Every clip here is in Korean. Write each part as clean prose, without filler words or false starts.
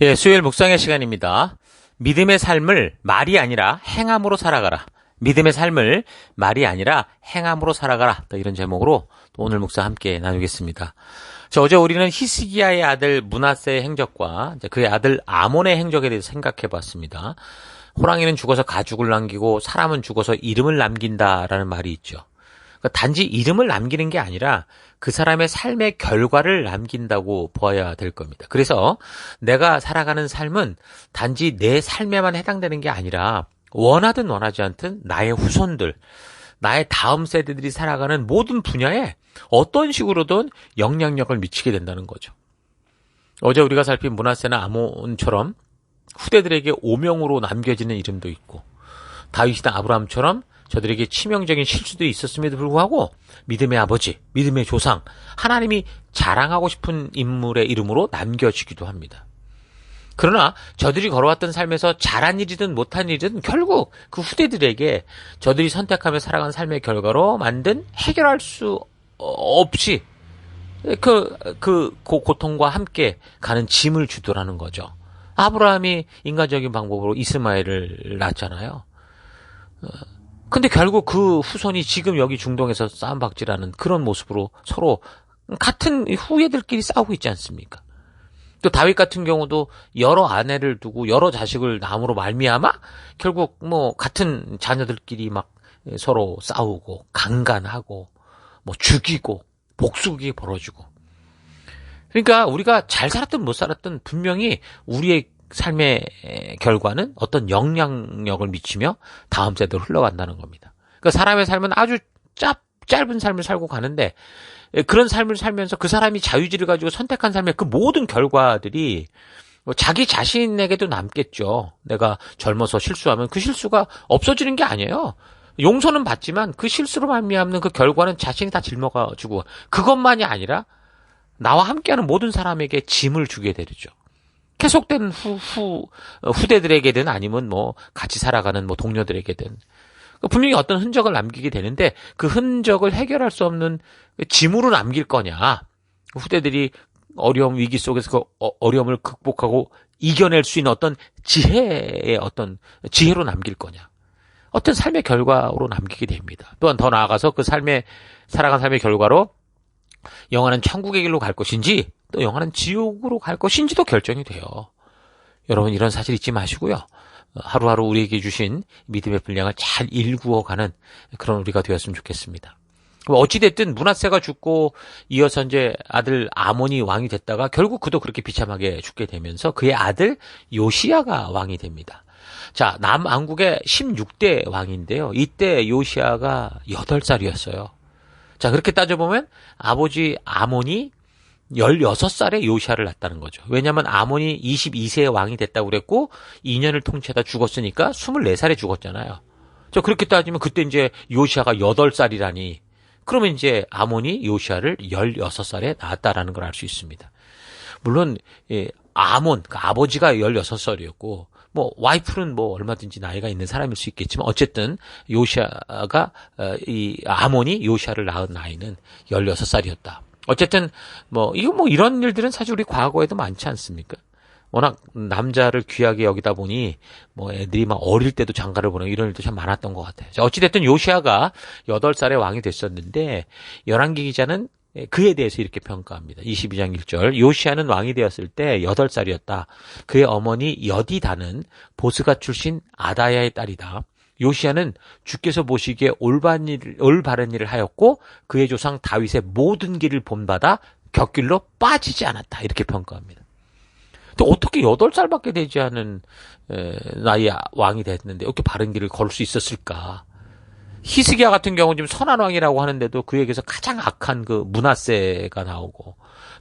예, 수요일 묵상의 시간입니다. 믿음의 삶을 말이 아니라 행함으로 살아가라. 믿음의 삶을 말이 아니라 행함으로 살아가라. 또 이런 제목으로 또 오늘 묵상 함께 나누겠습니다. 어제 우리는 히스기야의 아들 므낫세의 행적과 그의 아들 아몬의 행적에 대해서 생각해 봤습니다. 호랑이는 죽어서 가죽을 남기고 사람은 죽어서 이름을 남긴다라는 말이 있죠. 단지 이름을 남기는 게 아니라 그 사람의 삶의 결과를 남긴다고 보아야 될 겁니다. 그래서 내가 살아가는 삶은 단지 내 삶에만 해당되는 게 아니라 원하든 원하지 않든 나의 후손들, 나의 다음 세대들이 살아가는 모든 분야에 어떤 식으로든 영향력을 미치게 된다는 거죠. 어제 우리가 살핀 므낫세나 아몬처럼 후대들에게 오명으로 남겨지는 이름도 있고, 다윗이나 아브라함처럼 저들에게 치명적인 실수도 있었음에도 불구하고 믿음의 아버지, 믿음의 조상, 하나님이 자랑하고 싶은 인물의 이름으로 남겨지기도 합니다. 그러나 저들이 걸어왔던 삶에서 잘한 일이든 못한 일이든 결국 그 후대들에게 저들이 선택하며 살아간 삶의 결과로 만든 해결할 수 없이 그 고통과 함께 가는 짐을 주더라는 거죠. 아브라함이 인간적인 방법으로 이스마엘을 낳았잖아요. 근데 결국 그 후손이 지금 여기 중동에서 싸움박질하는 그런 모습으로 서로 같은 후예들끼리 싸우고 있지 않습니까? 또 다윗 같은 경우도 여러 아내를 두고 여러 자식을 낳음으로 말미암아 결국 같은 자녀들끼리 막 서로 싸우고 강간하고 죽이고 복수극이 벌어지고. 그러니까 우리가 잘 살았든 못 살았든 분명히 우리의 삶의 결과는 어떤 영향력을 미치며 다음 세대로 흘러간다는 겁니다. 그러니까 사람의 삶은 아주 짧은 삶을 살고 가는데 그런 삶을 살면서 그 사람이 자유지를 가지고 선택한 삶의 그 모든 결과들이 자기 자신에게도 남겠죠. 내가 젊어서 실수하면 그 실수가 없어지는 게 아니에요. 용서는 받지만 그 실수로 말미암는 그 결과는 자신이 다 짊어가지고 그것만이 아니라 나와 함께하는 모든 사람에게 짐을 주게 되죠. 계속된 후대들에게든 아니면 같이 살아가는 동료들에게든 분명히 어떤 흔적을 남기게 되는데 그 흔적을 해결할 수 없는 짐으로 남길 거냐, 후대들이 어려움 위기 속에서 그 어려움을 극복하고 이겨낼 수 있는 어떤 지혜로 남길 거냐, 어떤 삶의 결과로 남기게 됩니다. 또한 더 나아가서 그 살아간 삶의 결과로 영원한 천국의 길로 갈 것인지 또 영원한 지옥으로 갈 것인지도 결정이 돼요. 여러분, 이런 사실 잊지 마시고요. 하루하루 우리에게 주신 믿음의 분량을 잘 일구어가는 그런 우리가 되었으면 좋겠습니다. 어찌됐든 므낫세가 죽고 이어서 이제 아들 아몬이 왕이 됐다가 결국 그도 그렇게 비참하게 죽게 되면서 그의 아들 요시야가 왕이 됩니다. 자, 남왕국의 16대 왕인데요. 이때 요시야가 8살이었어요. 자, 그렇게 따져보면 아버지 아몬이 16살에 요시야를 낳았다는 거죠. 왜냐하면 아몬이 22세에 왕이 됐다고 그랬고 2년을 통치하다 죽었으니까 24살에 죽었잖아요. 저 그렇게 따지면 그때 이제 요시야가 8살이라니 그러면 이제 아몬이 요시야를 16살에 낳았다라는 걸 알 수 있습니다. 물론 아몬, 그러니까 아버지가 16살이었고 와이프는 얼마든지 나이가 있는 사람일 수 있겠지만 어쨌든 요시야가 이 아몬이 요시야를 낳은 나이는 16살이었다. 어쨌든 이런 일들은 사실 우리 과거에도 많지 않습니까? 워낙 남자를 귀하게 여기다 보니 애들이 막 어릴 때도 장가를 보내고 이런 일도 참 많았던 것 같아요. 어찌됐든 요시야가 8살에 왕이 됐었는데 열왕기 기자는 그에 대해서 이렇게 평가합니다. 22장 1절. 요시야는 왕이 되었을 때 8살이었다. 그의 어머니 여디다는 보스가 출신 아다야의 딸이다. 요시야는 주께서 보시기에 올바른 일을 하였고 그의 조상 다윗의 모든 길을 본받아 곁길로 빠지지 않았다. 이렇게 평가합니다. 또 어떻게 8살밖에 되지 않은 나이에 왕이 됐는데 어떻게 바른 길을 걸을 수 있었을까? 히스기야 같은 경우 지금 선한 왕이라고 하는데도 그에게서 가장 악한 그 므낫세가 나오고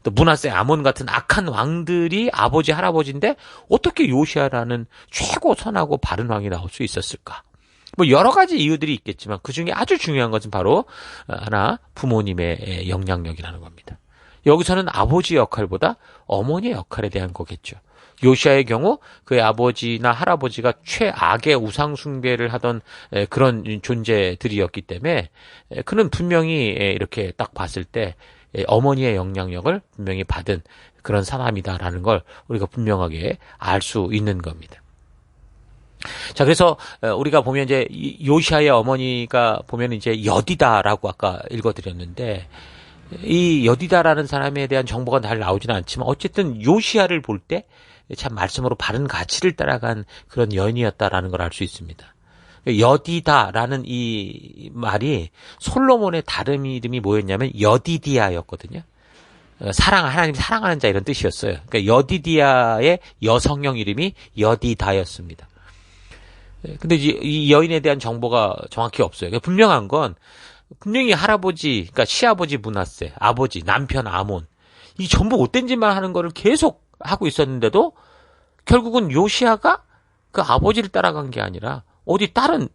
또 므낫세 아몬 같은 악한 왕들이 아버지 할아버지인데 어떻게 요시야라는 최고 선하고 바른 왕이 나올 수 있었을까? 여러 가지 이유들이 있겠지만 그중에 아주 중요한 것은 바로 하나 부모님의 영향력이라는 겁니다. 여기서는 아버지 역할보다 어머니의 역할에 대한 거겠죠. 요시야의 경우 그의 아버지나 할아버지가 최악의 우상 숭배를 하던 그런 존재들이었기 때문에 그는 분명히 이렇게 딱 봤을 때 어머니의 영향력을 분명히 받은 그런 사람이다라는 걸 우리가 분명하게 알 수 있는 겁니다. 자, 그래서 우리가 보면 이제 요시아의 어머니가 보면 이제 여디다라고 아까 읽어드렸는데, 이 여디다라는 사람에 대한 정보가 잘 나오지는 않지만 어쨌든 요시아를 볼 때 참 말씀으로 바른 가치를 따라간 그런 여인이었다라는 걸 알 수 있습니다. 여디다라는 이 말이 솔로몬의 다른 이름이 뭐였냐면 여디디아였거든요. 하나님 사랑하는 자 이런 뜻이었어요. 그러니까 여디디아의 여성형 이름이 여디다였습니다. 근데 이 여인에 대한 정보가 정확히 없어요. 그러니까 분명한 건 분명히 할아버지, 그러니까 시아버지 므낫세, 아버지, 남편 아몬 이 전부 못된 짓만 하는 거를 계속 하고 있었는데도 결국은 요시아가 그 아버지를 따라간 게 아니라 어디 다른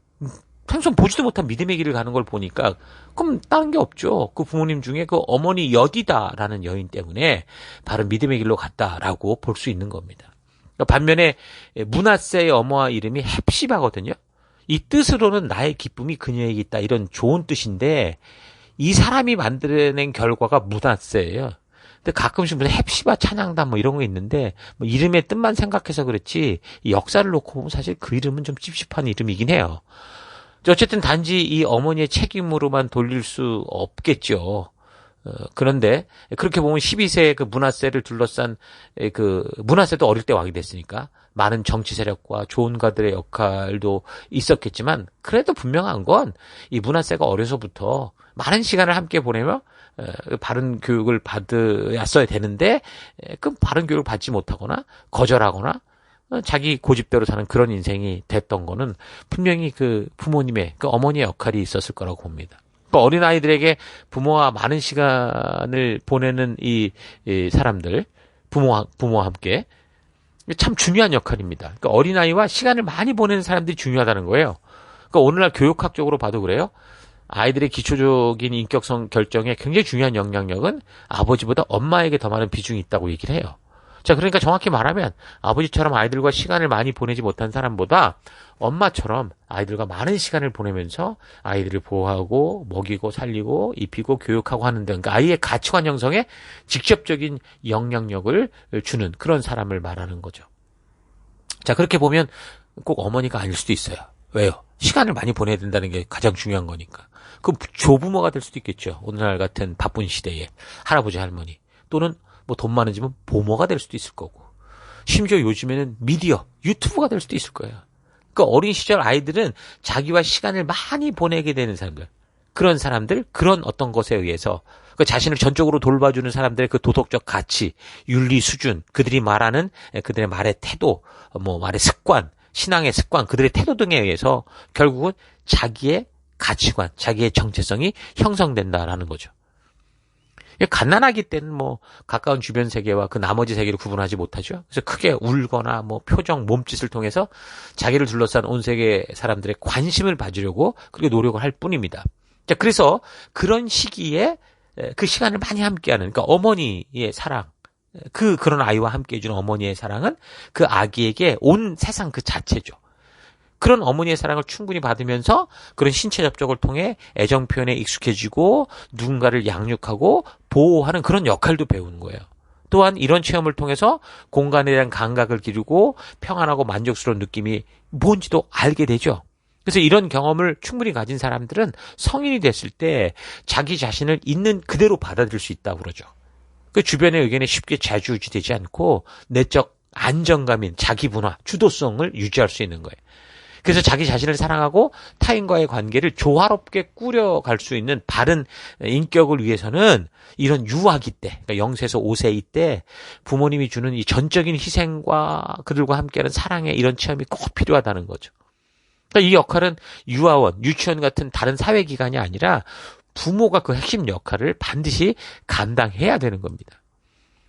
평소 보지도 못한 믿음의 길을 가는 걸 보니까 그럼 다른 게 없죠. 그 부모님 중에 그 어머니 여디다라는 여인 때문에 바로 믿음의 길로 갔다라고 볼 수 있는 겁니다. 반면에 므낫세의 어머와 이름이 헵시바거든요. 이 뜻으로는 나의 기쁨이 그녀에게 있다 이런 좋은 뜻인데 이 사람이 만들어낸 결과가 므낫세예요. 근데 가끔씩 무슨 헵시바 찬양단 뭐 이런 거 있는데 뭐 이름의 뜻만 생각해서 그렇지 이 역사를 놓고 보면 사실 그 이름은 좀 찝찝한 이름이긴 해요. 어쨌든 단지 이 어머니의 책임으로만 돌릴 수 없겠죠. 그런데 그렇게 보면 12세의 그 므낫세를 둘러싼 그 므낫세도 어릴 때 왕이 됐으니까 많은 정치 세력과 조언가들의 역할도 있었겠지만 그래도 분명한 건 이 므낫세가 어려서부터 많은 시간을 함께 보내며 바른 교육을 받았어야 되는데 그 바른 교육을 받지 못하거나 거절하거나 자기 고집대로 사는 그런 인생이 됐던 거는 분명히 그 부모님의 그 어머니의 역할이 있었을 거라고 봅니다. 그러니까 어린아이들에게 부모와 많은 시간을 보내는 이 사람들, 부모와 함께 참 중요한 역할입니다. 그러니까 어린아이와 시간을 많이 보내는 사람들이 중요하다는 거예요. 그러니까 오늘날 교육학적으로 봐도 그래요. 아이들의 기초적인 인격성 결정에 굉장히 중요한 영향력은 아버지보다 엄마에게 더 많은 비중이 있다고 얘기를 해요. 자, 그러니까 정확히 말하면 아버지처럼 아이들과 시간을 많이 보내지 못한 사람보다 엄마처럼 아이들과 많은 시간을 보내면서 아이들을 보호하고 먹이고 살리고 입히고 교육하고 하는 등 그러니까 아이의 가치관 형성에 직접적인 영향력을 주는 그런 사람을 말하는 거죠. 자, 그렇게 보면 꼭 어머니가 아닐 수도 있어요. 왜요? 시간을 많이 보내야 된다는 게 가장 중요한 거니까. 그 조부모가 될 수도 있겠죠. 오늘날 같은 바쁜 시대에 할아버지 할머니 또는 뭐 돈 많은 집은 보모가 될 수도 있을 거고 심지어 요즘에는 미디어 유튜브가 될 수도 있을 거예요. 그러니까 어린 시절 아이들은 자기와 시간을 많이 보내게 되는 사람들 그런 사람들 그런 어떤 것에 의해서 그 자신을 전적으로 돌봐주는 사람들의 그 도덕적 가치 윤리 수준 그들이 말하는 그들의 말의 태도 뭐 말의 습관 신앙의 습관 그들의 태도 등에 의해서 결국은 자기의 가치관, 자기의 정체성이 형성된다라는 거죠. 갓난아기 때는 뭐 가까운 주변 세계와 그 나머지 세계를 구분하지 못하죠. 그래서 크게 울거나 뭐 표정, 몸짓을 통해서 자기를 둘러싼 온 세계 사람들의 관심을 받으려고 그렇게 노력을 할 뿐입니다. 자, 그래서 그런 시기에 그 시간을 많이 함께하는 그러니까 어머니의 사랑, 그런 아이와 함께 해주는 어머니의 사랑은 그 아기에게 온 세상 그 자체죠. 그런 어머니의 사랑을 충분히 받으면서 그런 신체 접촉을 통해 애정 표현에 익숙해지고 누군가를 양육하고 보호하는 그런 역할도 배우는 거예요. 또한 이런 체험을 통해서 공간에 대한 감각을 기르고 평안하고 만족스러운 느낌이 뭔지도 알게 되죠. 그래서 이런 경험을 충분히 가진 사람들은 성인이 됐을 때 자기 자신을 있는 그대로 받아들일 수 있다고 그러죠. 그 주변의 의견에 쉽게 좌지우지되지 않고 내적 안정감인 자기 분화, 주도성을 유지할 수 있는 거예요. 그래서 자기 자신을 사랑하고 타인과의 관계를 조화롭게 꾸려갈 수 있는 바른 인격을 위해서는 이런 유아기 때, 그러니까 0세에서 5세 이때 부모님이 주는 이 전적인 희생과 그들과 함께하는 사랑의 이런 체험이 꼭 필요하다는 거죠. 그러니까 이 역할은 유아원, 유치원 같은 다른 사회기관이 아니라 부모가 그 핵심 역할을 반드시 감당해야 되는 겁니다.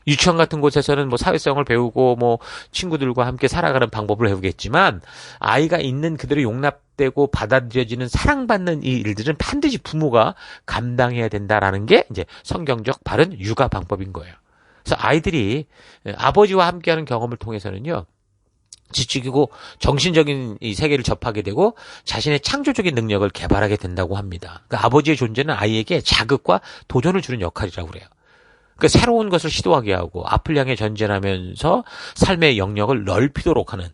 유치원 같은 곳에서는 뭐 사회성을 배우고 뭐 친구들과 함께 살아가는 방법을 배우겠지만 아이가 있는 그대로 용납되고 받아들여지는 사랑받는 이 일들은 반드시 부모가 감당해야 된다라는 게 이제 성경적 바른 육아 방법인 거예요. 그래서 아이들이 아버지와 함께하는 경험을 통해서는요. 지치고 정신적인 이 세계를 접하게 되고 자신의 창조적인 능력을 개발하게 된다고 합니다. 그러니까 아버지의 존재는 아이에게 자극과 도전을 주는 역할이라고 그래요. 그 새로운 것을 시도하게 하고 앞을 향해 전진하면서 삶의 영역을 넓히도록 하는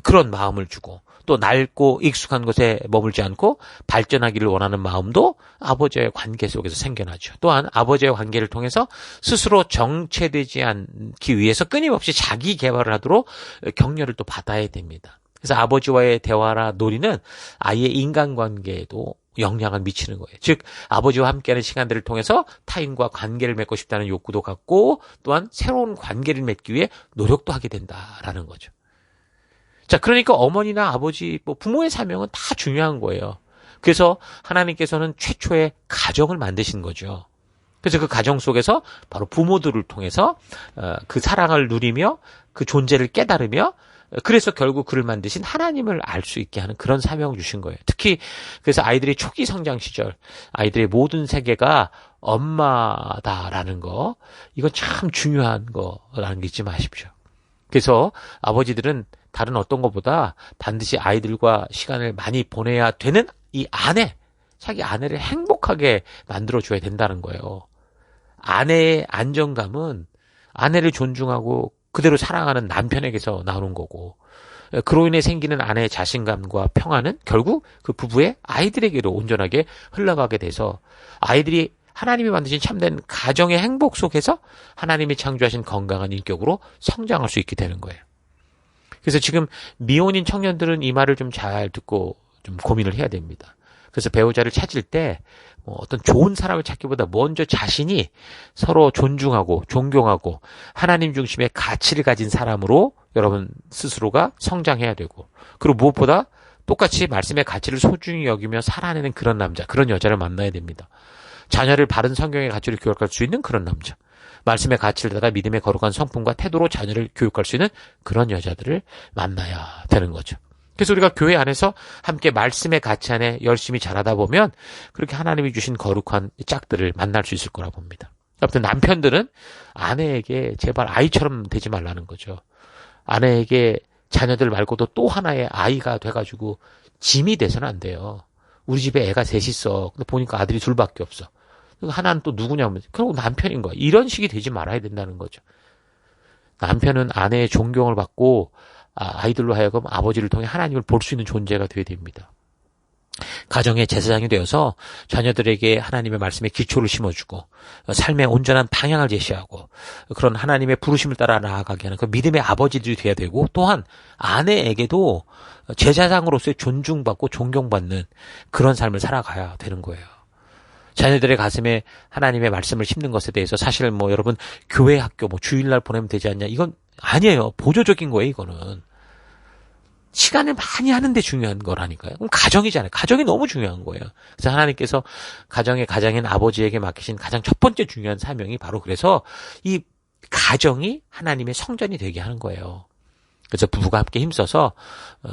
그런 마음을 주고 또 낡고 익숙한 것에 머물지 않고 발전하기를 원하는 마음도 아버지와의 관계 속에서 생겨나죠. 또한 아버지와의 관계를 통해서 스스로 정체되지 않기 위해서 끊임없이 자기 개발을 하도록 격려를 또 받아야 됩니다. 그래서 아버지와의 대화나 놀이는 아이의 인간관계에도 영향을 미치는 거예요. 즉 아버지와 함께하는 시간들을 통해서 타인과 관계를 맺고 싶다는 욕구도 갖고 또한 새로운 관계를 맺기 위해 노력도 하게 된다라는 거죠. 자, 그러니까 어머니나 아버지, 부모의 사명은 다 중요한 거예요. 그래서 하나님께서는 최초의 가정을 만드신 거죠. 그래서 그 가정 속에서 바로 부모들을 통해서 그 사랑을 누리며 그 존재를 깨달으며 그래서 결국 그를 만드신 하나님을 알 수 있게 하는 그런 사명을 주신 거예요. 특히 그래서 아이들의 초기 성장 시절, 아이들의 모든 세계가 엄마다라는 거, 이건 참 중요한 거라는 게 잊지 마십시오. 그래서 아버지들은 다른 어떤 것보다 반드시 아이들과 시간을 많이 보내야 되는 이 아내, 자기 아내를 행복하게 만들어줘야 된다는 거예요. 아내의 안정감은 아내를 존중하고 그대로 사랑하는 남편에게서 나오는 거고, 그로 인해 생기는 아내의 자신감과 평안은 결국 그 부부의 아이들에게로 온전하게 흘러가게 돼서 아이들이 하나님이 만드신 참된 가정의 행복 속에서 하나님이 창조하신 건강한 인격으로 성장할 수 있게 되는 거예요. 그래서 지금 미혼인 청년들은 이 말을 좀 잘 듣고 좀 고민을 해야 됩니다. 그래서 배우자를 찾을 때 어떤 좋은 사람을 찾기보다 먼저 자신이 서로 존중하고 존경하고 하나님 중심의 가치를 가진 사람으로 여러분 스스로가 성장해야 되고, 그리고 무엇보다 똑같이 말씀의 가치를 소중히 여기며 살아내는 그런 남자, 그런 여자를 만나야 됩니다. 자녀를 바른 성경의 가치로 교육할 수 있는 그런 남자, 말씀의 가치를 따라 믿음의 거룩한 성품과 태도로 자녀를 교육할 수 있는 그런 여자들을 만나야 되는 거죠. 그래서 우리가 교회 안에서 함께 말씀의 가치 안에 열심히 자라다 보면 그렇게 하나님이 주신 거룩한 짝들을 만날 수 있을 거라 봅니다. 아무튼 남편들은 아내에게 제발 아이처럼 되지 말라는 거죠. 아내에게 자녀들 말고도 또 하나의 아이가 돼가지고 짐이 돼서는 안 돼요. 우리 집에 애가 셋 있어. 근데 보니까 아들이 둘밖에 없어. 하나는 또 누구냐면 결국 남편인 거야. 이런 식이 되지 말아야 된다는 거죠. 남편은 아내의 존경을 받고 아이들로 하여금 아버지를 통해 하나님을 볼 수 있는 존재가 되어야 됩니다. 가정의 제사장이 되어서 자녀들에게 하나님의 말씀에 기초를 심어주고 삶의 온전한 방향을 제시하고 그런 하나님의 부르심을 따라 나아가게 하는 그 믿음의 아버지들이 되어야 되고, 또한 아내에게도 제사장으로서의 존중받고 존경받는 그런 삶을 살아가야 되는 거예요. 자녀들의 가슴에 하나님의 말씀을 심는 것에 대해서 사실 여러분 교회 학교 주일날 보내면 되지 않냐, 이건 아니에요. 보조적인 거예요. 이거는 시간을 많이 하는데 중요한 거라니까요. 그럼 가정이잖아요. 가정이 너무 중요한 거예요. 그래서 하나님께서 가정의 가장인 아버지에게 맡기신 가장 첫 번째 중요한 사명이 바로 그래서 이 가정이 하나님의 성전이 되게 하는 거예요. 그래서 부부가 함께 힘써서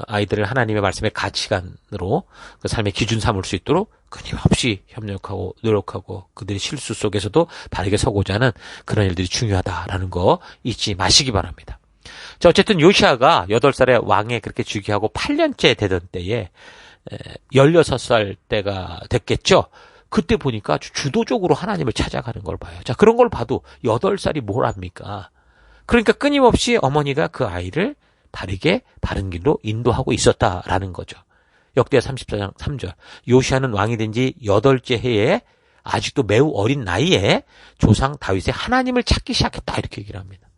아이들을 하나님의 말씀의 가치관으로 그 삶의 기준 삼을 수 있도록 끊임없이 협력하고 노력하고 그들의 실수 속에서도 바르게 서고자 하는 그런 일들이 중요하다라는 거 잊지 마시기 바랍니다. 자, 어쨌든 요시아가 8살에 왕에 그렇게 즉위하고 8년째 되던 때에 16살 때가 됐겠죠. 그때 보니까 주도적으로 하나님을 찾아가는 걸 봐요. 자, 그런 걸 봐도 8살이 뭘 압니까? 그러니까 끊임없이 어머니가 그 아이를 바른 길로 인도하고 있었다라는 거죠. 역대하 34장 3절. 요시아는 왕이 된 지 8째 해에 아직도 매우 어린 나이에 조상 다윗의 하나님을 찾기 시작했다, 이렇게 얘기를 합니다.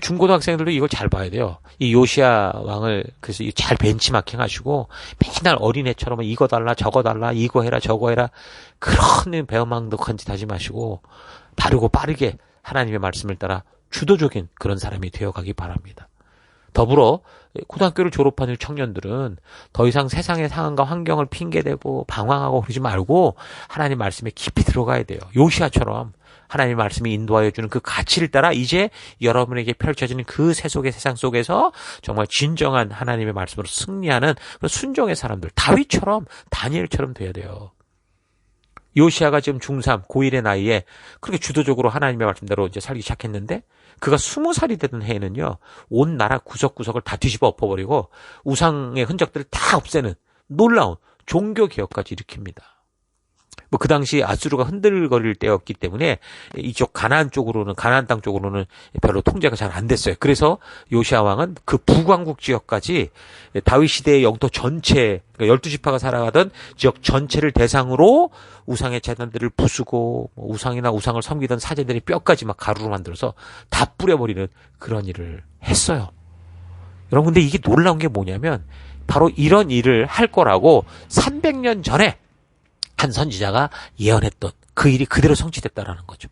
중고등학생들도 이걸 잘 봐야 돼요. 이 요시아 왕을 그래서 잘 벤치마킹 하시고 맨날 어린애처럼 이거 달라 저거 달라 이거 해라 저거 해라 그런 배은망덕한 짓 하지 마시고 바르고 빠르게 하나님의 말씀을 따라 주도적인 그런 사람이 되어가기 바랍니다. 더불어 고등학교를 졸업한 후 청년들은 더 이상 세상의 상황과 환경을 핑계대고 방황하고 그러지 말고 하나님 말씀에 깊이 들어가야 돼요. 요시아처럼 하나님의 말씀이 인도하여 주는 그 가치를 따라 이제 여러분에게 펼쳐지는 그 세속의 세상 속에서 정말 진정한 하나님의 말씀으로 승리하는 그런 순종의 사람들, 다윗처럼 다니엘처럼 돼야 돼요. 요시아가 지금 중3, 고1의 나이에 그렇게 주도적으로 하나님의 말씀대로 이제 살기 시작했는데 그가 20살이 되던 해에는요, 온 나라 구석구석을 다 뒤집어 엎어버리고 우상의 흔적들을 다 없애는 놀라운 종교개혁까지 일으킵니다. 뭐 그 당시 아수르가 흔들거릴 때였기 때문에 이쪽 가나안 땅 쪽으로는 별로 통제가 잘 안 됐어요. 그래서 요시야 왕은 그 북왕국 지역까지 다윗 시대의 영토 전체, 그러니까 12지파가 살아가던 지역 전체를 대상으로 우상의 제단들을 부수고 우상이나 우상을 섬기던 사제들의 뼈까지 막 가루로 만들어서 다 뿌려버리는 그런 일을 했어요. 여러분, 근데 이게 놀라운 게 뭐냐면 바로 이런 일을 할 거라고 300년 전에 한 선지자가 예언했던 그 일이 그대로 성취됐다라는 거죠.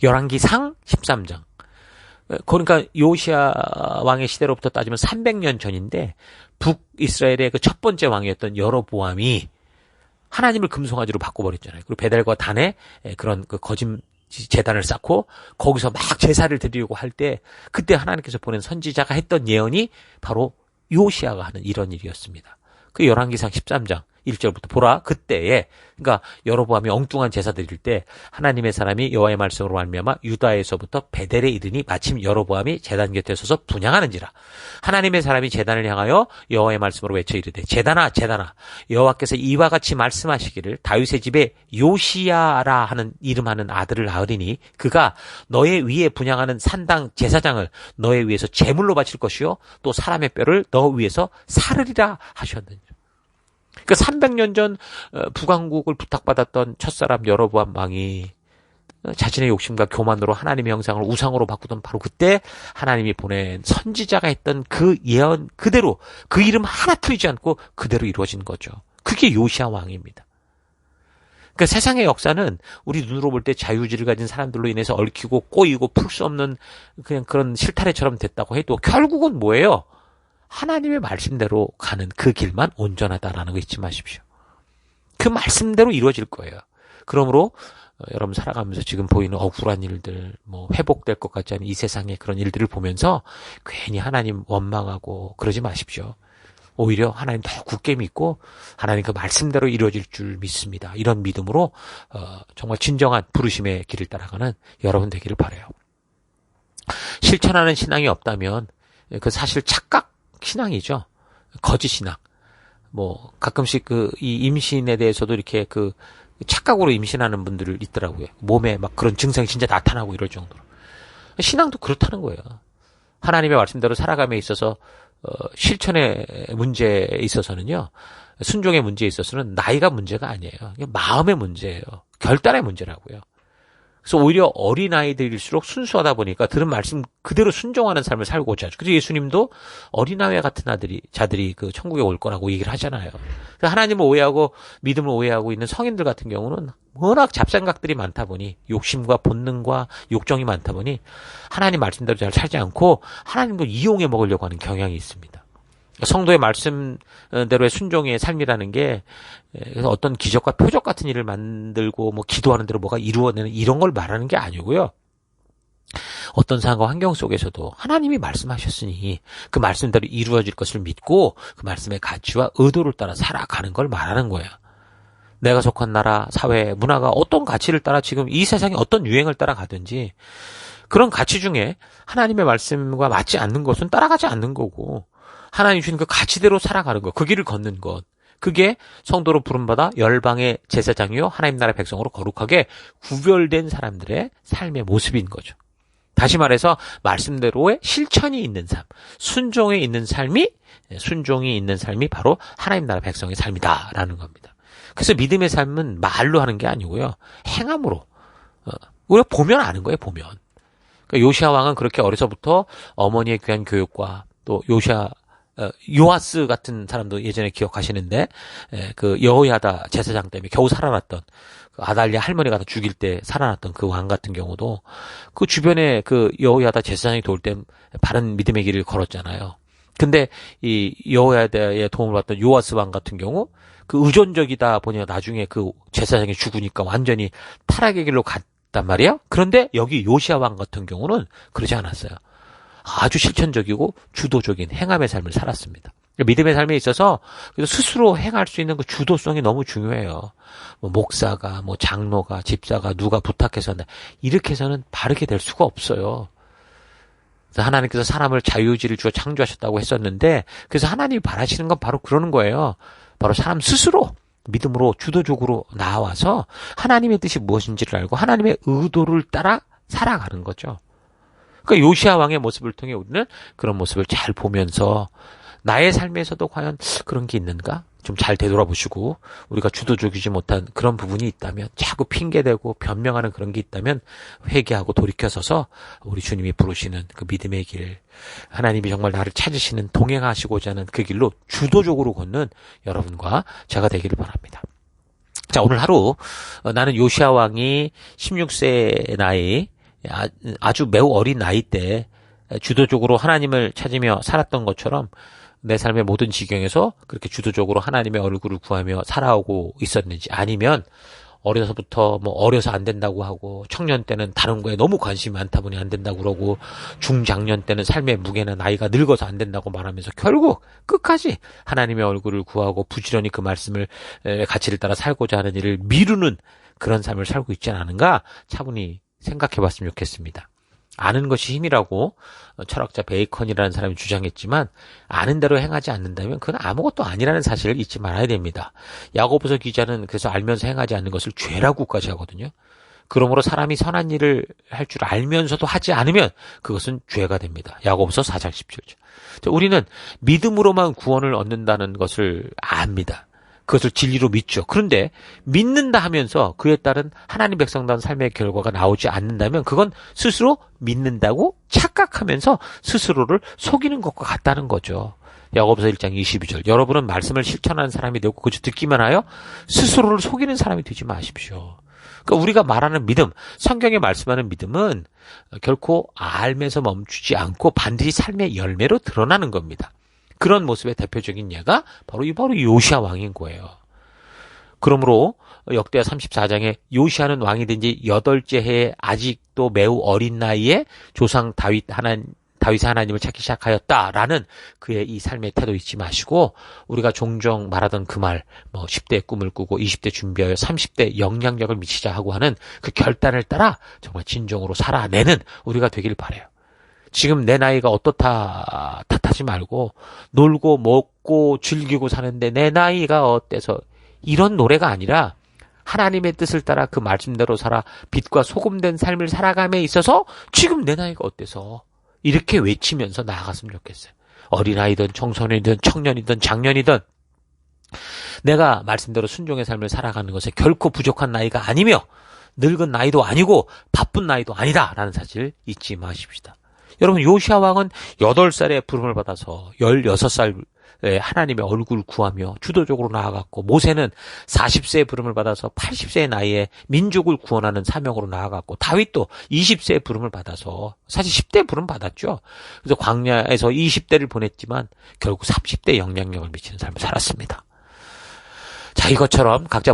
열왕기상 13장. 그러니까 요시야 왕의 시대로부터 따지면 300년 전인데 북이스라엘의 그 첫 번째 왕이었던 여로보암이 하나님을 금송아지로 바꿔버렸잖아요. 그리고 베델과 단에 그런 그 거짓 제단을 쌓고 거기서 막 제사를 드리려고 할 때 그때 하나님께서 보낸 선지자가 했던 예언이 바로 요시야가 하는 이런 일이었습니다. 그 열왕기상 13장 1절부터 보라 그때에, 그러니까 여로보암이 엉뚱한 제사 드릴 때 하나님의 사람이 여호와의 말씀으로 말미암아 유다에서부터 베델에 이르니 마침 여로보암이 제단 곁에 서서 분향하는지라. 하나님의 사람이 제단을 향하여 여호와의 말씀으로 외쳐 이르되 제단아 제단아 여호와께서 이와 같이 말씀하시기를 다윗의 집에 요시야라 하는 이름하는 아들을 낳으리니 그가 너의 위에 분향하는 산당 제사장을 너의 위에서 제물로 바칠 것이요 또 사람의 뼈를 너 위에서 사르리라 하셨느니라. 그 300년 전 북왕국을 부탁받았던 첫사람 여로보암 왕이 자신의 욕심과 교만으로 하나님의 형상을 우상으로 바꾸던 바로 그때 하나님이 보낸 선지자가 했던 그 예언 그대로 그 이름 하나 틀리지 않고 그대로 이루어진 거죠. 그게 요시야 왕입니다. 그러니까 세상의 역사는 우리 눈으로 볼 때 자유의지를 가진 사람들로 인해서 얽히고 꼬이고 풀 수 없는 그냥 그런 실타래처럼 됐다고 해도 결국은 뭐예요? 하나님의 말씀대로 가는 그 길만 온전하다라는 거 잊지 마십시오. 그 말씀대로 이루어질 거예요. 그러므로 여러분 살아가면서 지금 보이는 억울한 일들, 뭐 회복될 것 같지 않은 이 세상의 그런 일들을 보면서 괜히 하나님 원망하고 그러지 마십시오. 오히려 하나님 더 굳게 믿고 하나님 그 말씀대로 이루어질 줄 믿습니다. 이런 믿음으로 정말 진정한 부르심의 길을 따라가는 여러분 되기를 바라요. 실천하는 신앙이 없다면 그 사실 착각 신앙이죠. 거짓 신앙. 뭐 가끔씩 이 임신에 대해서도 이렇게 그 착각으로 임신하는 분들 있더라고요. 몸에 막 그런 증상이 진짜 나타나고 이럴 정도로. 신앙도 그렇다는 거예요. 하나님의 말씀대로 살아감에 있어서 실천의 문제에 있어서는요. 순종의 문제에 있어서는 나이가 문제가 아니에요. 마음의 문제예요. 결단의 문제라고요. 그래서 오히려 어린아이들일수록 순수하다 보니까 들은 말씀 그대로 순종하는 삶을 살고자 하죠. 그래서 예수님도 어린아이 같은 자들이 그 천국에 올 거라고 얘기를 하잖아요. 그래서 하나님을 오해하고 믿음을 오해하고 있는 성인들 같은 경우는 워낙 잡생각들이 많다 보니 욕심과 본능과 욕정이 많다 보니 하나님 말씀대로 잘 살지 않고 하나님도 이용해 먹으려고 하는 경향이 있습니다. 성도의 말씀대로의 순종의 삶이라는 게 어떤 기적과 표적 같은 일을 만들고 뭐 기도하는 대로 뭐가 이루어내는 이런 걸 말하는 게 아니고요. 어떤 상황과 환경 속에서도 하나님이 말씀하셨으니 그 말씀대로 이루어질 것을 믿고 그 말씀의 가치와 의도를 따라 살아가는 걸 말하는 거예요. 내가 속한 나라, 사회, 문화가 어떤 가치를 따라 지금 이 세상에 어떤 유행을 따라가든지 그런 가치 중에 하나님의 말씀과 맞지 않는 것은 따라가지 않는 거고 하나님 주신 그 가치대로 살아가는 것, 그 길을 걷는 것. 그게 성도로 부름받아 열방의 제사장이요 하나님 나라 백성으로 거룩하게 구별된 사람들의 삶의 모습인 거죠. 다시 말해서 말씀대로의 실천이 있는 삶, 순종이 있는 삶이 바로 하나님 나라 백성의 삶이다라는 겁니다. 그래서 믿음의 삶은 말로 하는 게 아니고요. 행함으로. 우리가 보면 아는 거예요, 보면. 그러니까 요시야 왕은 그렇게 어려서부터 어머니의 귀한 교육과 또 요아스 같은 사람도 예전에 기억하시는데 그 여호야다 제사장 때문에 겨우 살아났던 그 아달랴 할머니가 다 죽일 때 살아났던 그 왕 같은 경우도 그 주변에 그 여호야다 제사장이 도울 때 바른 믿음의 길을 걸었잖아요. 근데 이 여호야다의 도움을 받던 요아스 왕 같은 경우 그 의존적이다 보니 나중에 그 제사장이 죽으니까 완전히 타락의 길로 갔단 말이에요. 그런데 여기 요시야 왕 같은 경우는 그러지 않았어요. 아주 실천적이고 주도적인 행함의 삶을 살았습니다. 믿음의 삶에 있어서 스스로 행할 수 있는 그 주도성이 너무 중요해요. 뭐 목사가, 뭐 장로가, 집사가 누가 부탁해서 한다. 이렇게 해서는 바르게 될 수가 없어요. 그래서 하나님께서 사람을 자유의지를 주어 창조하셨다고 했었는데 그래서 하나님이 바라시는 건 바로 그러는 거예요. 바로 사람 스스로 믿음으로 주도적으로 나와서 하나님의 뜻이 무엇인지를 알고 하나님의 의도를 따라 살아가는 거죠. 그러니까 요시야 왕의 모습을 통해 우리는 그런 모습을 잘 보면서 나의 삶에서도 과연 그런 게 있는가? 좀 잘 되돌아보시고 우리가 주도적이지 못한 그런 부분이 있다면 자꾸 핑계대고 변명하는 그런 게 있다면 회개하고 돌이켜서서 우리 주님이 부르시는 그 믿음의 길, 하나님이 정말 나를 찾으시는 동행하시고자 하는 그 길로 주도적으로 걷는 여러분과 제가 되기를 바랍니다. 자, 오늘 하루 나는 요시야 왕이 16세 나이 아주 매우 어린 나이 때 주도적으로 하나님을 찾으며 살았던 것처럼 내 삶의 모든 지경에서 그렇게 주도적으로 하나님의 얼굴을 구하며 살아오고 있었는지, 아니면 어려서부터 어려서 안 된다고 하고 청년 때는 다른 거에 너무 관심이 많다 보니 안 된다고 그러고 중장년 때는 삶의 무게나 나이가 늙어서 안 된다고 말하면서 결국 끝까지 하나님의 얼굴을 구하고 부지런히 그 말씀을 가치를 따라 살고자 하는 일을 미루는 그런 삶을 살고 있지 않은가 차분히 생각해 봤으면 좋겠습니다. 아는 것이 힘이라고 철학자 베이컨이라는 사람이 주장했지만 아는 대로 행하지 않는다면 그건 아무것도 아니라는 사실을 잊지 말아야 됩니다. 야고보서 기자는 그래서 알면서 행하지 않는 것을 죄라고까지 하거든요. 그러므로 사람이 선한 일을 할 줄 알면서도 하지 않으면 그것은 죄가 됩니다. 야고보서 4장 17절. 우리는 믿음으로만 구원을 얻는다는 것을 압니다. 그것을 진리로 믿죠. 그런데 믿는다 하면서 그에 따른 하나님 백성다운 삶의 결과가 나오지 않는다면 그건 스스로 믿는다고 착각하면서 스스로를 속이는 것과 같다는 거죠. 야고보서 1장 22절. 여러분은 말씀을 실천하는 사람이 되고 그저 듣기만 하여 스스로를 속이는 사람이 되지 마십시오. 그러니까 우리가 말하는 믿음, 성경에 말씀하는 믿음은 결코 알면서 멈추지 않고 반드시 삶의 열매로 드러나는 겁니다. 그런 모습의 대표적인 예가 바로 요시야 왕인 거예요. 그러므로 역대하 34장에 요시야는 왕이 된 지 8째 해에 아직도 매우 어린 나이에 조상 다윗의 하나님을 찾기 시작하였다라는 그의 이 삶의 태도 잊지 마시고, 우리가 종종 말하던 그 말, 10대 꿈을 꾸고 20대 준비하여 30대 영향력을 미치자 하고 하는 그 결단을 따라 정말 진정으로 살아내는 우리가 되길 바라요. 지금 내 나이가 어떻다 탓하지 말고 놀고 먹고 즐기고 사는데 내 나이가 어때서, 이런 노래가 아니라 하나님의 뜻을 따라 그 말씀대로 살아 빛과 소금된 삶을 살아감에 있어서 지금 내 나이가 어때서 이렇게 외치면서 나아갔으면 좋겠어요. 어린아이든 청소년이든 청년이든 장년이든 내가 말씀대로 순종의 삶을 살아가는 것에 결코 부족한 나이가 아니며 늙은 나이도 아니고 바쁜 나이도 아니다라는 사실을 잊지 마십시다. 여러분, 요시야 왕은 8살에 부름을 받아서 16살에 하나님의 얼굴을 구하며 주도적으로 나아갔고, 모세는 40세에 부름을 받아서 80세의 나이에 민족을 구원하는 사명으로 나아갔고, 다윗도 20세에 부름을 받아서 사실 10대 부름 받았죠. 그래서 광야에서 20대를 보냈지만 결국 30대 영향력을 미치는 삶을 살았습니다. 자, 이것처럼 각자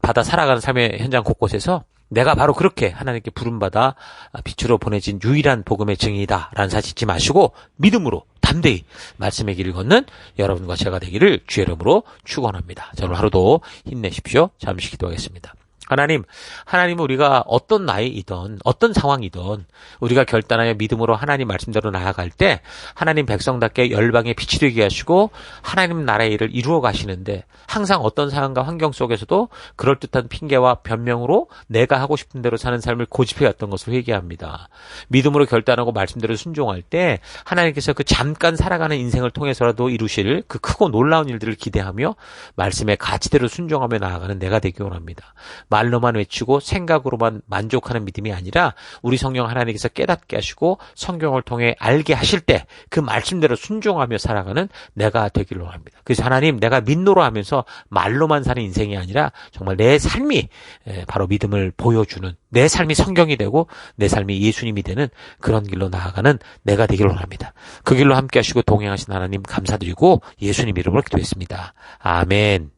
받아 살아가는 삶의 현장 곳곳에서 내가 바로 그렇게 하나님께 부름받아 빛으로 보내진 유일한 복음의 증인이다라는 사실 잊지 마시고 믿음으로 담대히 말씀의 길을 걷는 여러분과 제가 되기를 주의 이름으로 축원합니다. 자, 오늘 하루도 힘내십시오. 잠시 기도하겠습니다. 하나님은 우리가 어떤 나이이든 어떤 상황이든 우리가 결단하여 믿음으로 하나님 말씀대로 나아갈 때 하나님 백성답게 열방에 빛이 되게 하시고 하나님 나라의 일을 이루어 가시는데, 항상 어떤 상황과 환경 속에서도 그럴듯한 핑계와 변명으로 내가 하고 싶은 대로 사는 삶을 고집해왔던 것을 회개합니다. 믿음으로 결단하고 말씀대로 순종할 때 하나님께서 그 잠깐 살아가는 인생을 통해서라도 이루실 그 크고 놀라운 일들을 기대하며 말씀의 가치대로 순종하며 나아가는 내가 되기 원합니다. 말로만 외치고 생각으로만 만족하는 믿음이 아니라 우리 성령 하나님께서 깨닫게 하시고 성경을 통해 알게 하실 때 그 말씀대로 순종하며 살아가는 내가 되기를 원합니다. 그래서 하나님, 내가 믿노라 하면서 말로만 사는 인생이 아니라 정말 내 삶이 바로 믿음을 보여주는, 내 삶이 성경이 되고 내 삶이 예수님이 되는 그런 길로 나아가는 내가 되기를 원합니다. 그 길로 함께 하시고 동행하신 하나님 감사드리고 예수님 이름으로 기도했습니다. 아멘.